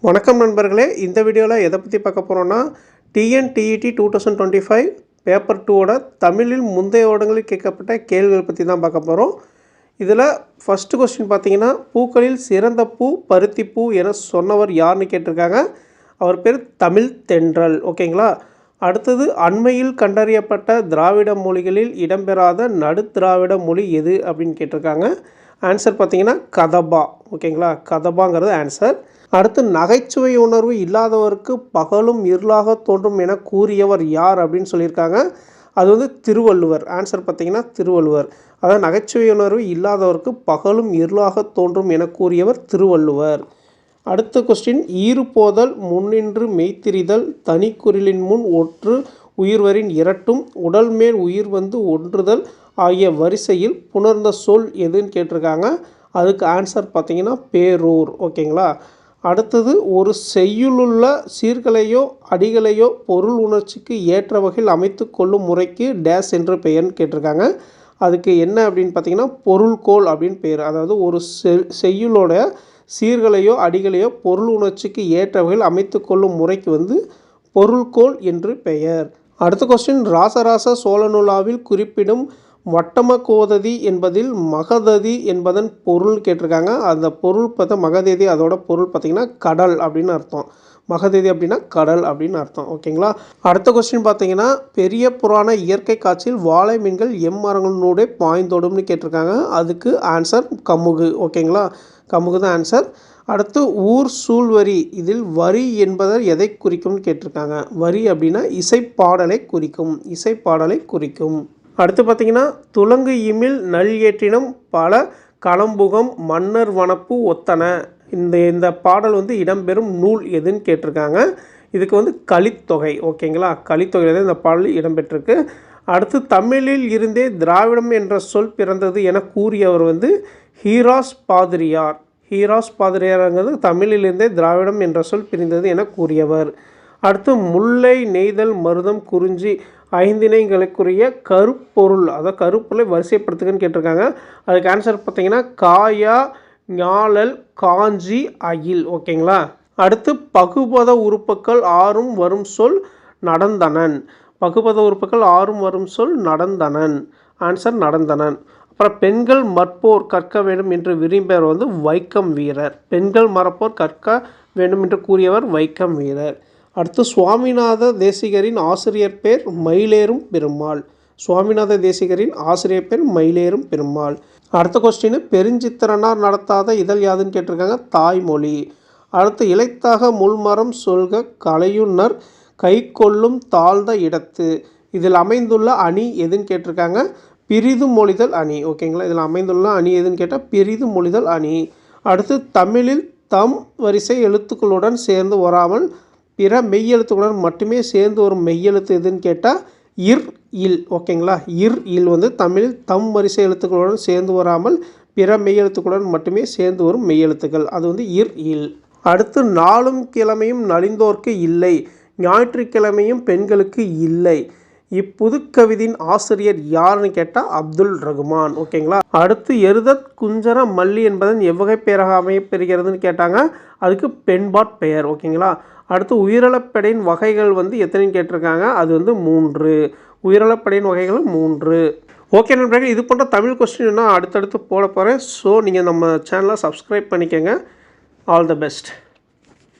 வணக்கம் நண்பர்களே, இந்த வீடியோவில் எதை பற்றி பார்க்க போகிறோன்னா டிஎன்டிஇடி 2025 பேப்பர் 2ஓட தமிழில் முந்தைய வருடங்களில் கேட்கப்பட்ட கேள்விகள் பற்றி தான் பார்க்க போகிறோம். இதில் ஃபஸ்ட்டு கொஸ்டின் பார்த்தீங்கன்னா, பூக்களில் சிறந்த பூ பருத்திப்பூ என சொன்னவர் யாருன்னு கேட்டிருக்காங்க. அவர் பேர் தமிழ் தென்றல். ஓகேங்களா. அடுத்தது, அண்மையில் கண்டறியப்பட்ட திராவிட மொழிகளில் இடம்பெறாத நடுத்திராவிட மொழி எது அப்படின்னு கேட்டிருக்காங்க. ஆன்சர் பார்த்தீங்கன்னா கதபா. ஓகேங்களா, கதபாங்கிறது ஆன்சர். அடுத்து, நகைச்சுவை உணர்வு இல்லாதவருக்கு பகலும் இருளாக தோன்றும் என கூறியவர் யார் அப்படின்னு சொல்லியிருக்காங்க. அது வந்து திருவள்ளுவர். ஆன்சர் பார்த்தீங்கன்னா திருவள்ளுவர். அதாவது நகைச்சுவை உணர்வு இல்லாதவருக்கு பகலும் இருளாக தோன்றும் என கூறியவர் திருவள்ளுவர். அடுத்த கொஸ்டின், ஈறுபோதல் முன்னின்று மெய்த்திரிதல் தனிக்குறிலின் முன் ஒற்று உயிர்வரின் இரட்டும் உடல் மேல் உயிர் வந்து ஒன்றுதல் ஆகிய வரிசையில் புணர்ந்த சொல் எதுன்னு கேட்டிருக்காங்க. அதுக்கு ஆன்சர் பார்த்தீங்கன்னா பேரூர். ஓகேங்களா. அடுத்தது, ஒரு செய்யுளுள்ள சீர்களையோ அடிகளையோ பொருள் உணர்ச்சிக்கு ஏற்ற வகையில் அமைத்து கொள்ளும் முறைக்கு டேஸ் என்று பெயர்னு கேட்டிருக்காங்க. அதுக்கு என்ன அப்படின்னு பார்த்தீங்கன்னா பொருள்கோள் அப்படின்னு பெயர். அதாவது ஒரு செய்யுளோட சீர்களையோ அடிகளையோ பொருள் உணர்ச்சிக்கு ஏற்ற வகையில் அமைத்து கொள்ளும் முறைக்கு வந்து பொருள்கோள் என்று பெயர். அடுத்த கொஸ்டின், ராசராச சோழனுலாவில் குறிப்பிடும் வட்டமகோததி என்பதில் மகததி என்பதன் பொருள் கேட்டிருக்காங்க. அந்த பொருள் பார்த்தா மகததி, அதோட பொருள் பார்த்திங்கன்னா கடல் அப்படின்னு அர்த்தம். மகததி அப்படின்னா கடல் அப்படின்னு அர்த்தம். ஓகேங்களா. அடுத்த கொஸ்டின் பார்த்தீங்கன்னா, பெரிய புராண இயற்கை காட்சியில் வாழை மீன்கள் எம்மரங்களூடே பாய்ந்தோடும்னு கேட்டிருக்காங்க. அதுக்கு ஆன்சர் கமுகு. ஓகேங்களா, கமுகு தான் ஆன்சர். அடுத்து, ஊர் சூழ்வரி இதில் வரி என்பதை எதை குறிக்கும்னு கேட்டிருக்காங்க. வரி அப்படின்னா இசைப்பாடலை குறிக்கும். இசைப்பாடலை குறிக்கும். அடுத்து பார்த்திங்கன்னா, துலங்கு இமிழ் நல் ஏற்றினம் பல களம்புகம் மன்னர் வனப்பு ஒத்தன. இந்த பாடல் வந்து இடம்பெறும் நூல் எதுன்னு கேட்டிருக்காங்க. இதுக்கு வந்து கலித்தொகை. ஓகேங்களா, கலித்தொகையில் தான் இந்த பாடல் இடம்பெற்றிருக்கு. அடுத்து, தமிழில் இருந்தே திராவிடம் என்ற சொல் பிறந்தது என கூறியவர் வந்து ஹீராஸ் பாதிரியார். ஹீராஸ் பாதிரியாருங்கிறது தமிழிலிருந்தே திராவிடம் என்ற சொல் பிரிந்தது என கூறியவர். அடுத்து, முல்லை நெய்தல் மருதம் குறிஞ்சி ஐந்திணைகளுக்குரிய கருப்பொருள், அதாவது கருப்பொருளை வரிசைப்படுத்துகன்னு கேட்டிருக்காங்க. அதுக்கு ஆன்சர் பார்த்தீங்கன்னா காயா ஞாழல் காஞ்சி அகில். ஓகேங்களா. அடுத்து, பகுபத உறுப்புக்கள் ஆறும் வரும் சொல் நடந்தனன். பகுபத உறுப்புக்கள் ஆறும் வரும் சொல் நடந்தனன். ஆன்சர் நடந்தனன். அப்புறம், பெண்கள் மற்போர் கற்க வேண்டும் என்று விரும்பியவர் வந்து வைக்கம் வீரர். பெண்கள் மறப்போர் கற்க வேண்டும் என்று கூறியவர் வைக்கம் வீரர். அடுத்து, சுவாமிநாத தேசிகரின் ஆசிரியர் பேர் மயிலேறும் பெருமாள். சுவாமிநாத தேசிகரின் ஆசிரியர் பேர் மயிலேறும் பெருமாள். அடுத்த கொஸ்டின், பெருஞ்சித்திரனார் நடத்தாத இதழ் யாதுன்னு கேட்டிருக்காங்க. தாய்மொழி. அடுத்து, இலைத்தாக முள்மரம் சொல்க கலையுன்னர் கை கொள்ளும் தாழ்ந்த இடத்து. இதில் அமைந்துள்ள அணி எதுன்னு கேட்டிருக்காங்க. பிரிது மொழிதல் அணி. ஓகேங்களா. இதில் அமைந்துள்ள அணி எதுன்னு கேட்டால் பிரிது மொழிதல் அணி. அடுத்து, தமிழில் தம் வரிசை எழுத்துக்களுடன் சேர்ந்து வராமல் பிற மெய்யெழுத்துக்களுடன் மட்டுமே சேர்ந்து வரும் மெய்யெழுத்து எதுன்னு கேட்டால் இர் இல். ஓகேங்களா. இர் இல் வந்து தமிழில் தம் வரிசை எழுத்துக்களுடன் சேர்ந்து வராமல் பிற மெய்யெழுத்துக்களுடன் மட்டுமே சேர்ந்து வரும் மெய்யெழுத்துக்கள். அது வந்து இர் இல். அடுத்து, நாளும் கிழமையும் நலிந்தோர்க்கு இல்லை ஞாயிற்றுக்கிழமையும் பெண்களுக்கு இல்லை. இப்புதுக்கவிதையின் ஆசிரியர் யாருன்னு கேட்டால் அப்துல் ரகுமான். ஓகேங்களா. அடுத்து, எருதத் குஞ்சர மல்லி என்பதன் எவ்வகை பெயராக அமையப்பெறுகிறதுன்னு கேட்டாங்க. அதுக்கு பெண்பாட் பெயர். ஓகேங்களா. அடுத்து, உயிரிழப்படையின் வகைகள் வந்து எத்தனைன்னு கேட்டிருக்காங்க. அது வந்து 3. உயிரிழப்படையின் வகைகள் 3. ஓகே நண்பர்களே, இது போன்ற தமிழ் கொஸ்டின்னா அடுத்தடுத்து போட போகிறேன். ஸோ நீங்கள் நம்ம சேனலை சப்ஸ்கிரைப் பண்ணிக்கோங்க. All the best.